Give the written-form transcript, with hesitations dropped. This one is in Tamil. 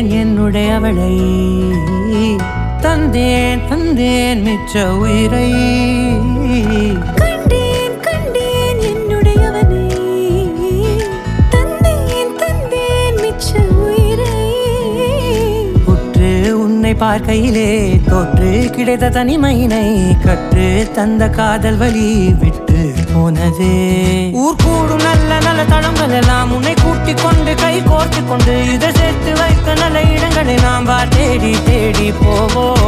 கண்டேன் என்னுடையவளை தந்தேன் தந்தேன் மிச்ச உயிரை கண்டேன் கண்டேன் என்னுடையவனை தந்தேன் தந்தேன் மிச்ச உயிரை உற்று உன்னை பார்க்கையிலே தோற்று கிடைத்த தனிமையினை கற்று தந்த காதல் வழி விட்டு போனதே ஊர் கூடும் நல்ல நல்ல தளங்கள் எல்லாம் உன்னை கூட்டிக் கொண்டு கை கோர்த்து கொண்டு இதை சேர்த்து வைக்க நல்ல இடங்களை நாம் தேடி தேடி போவோம்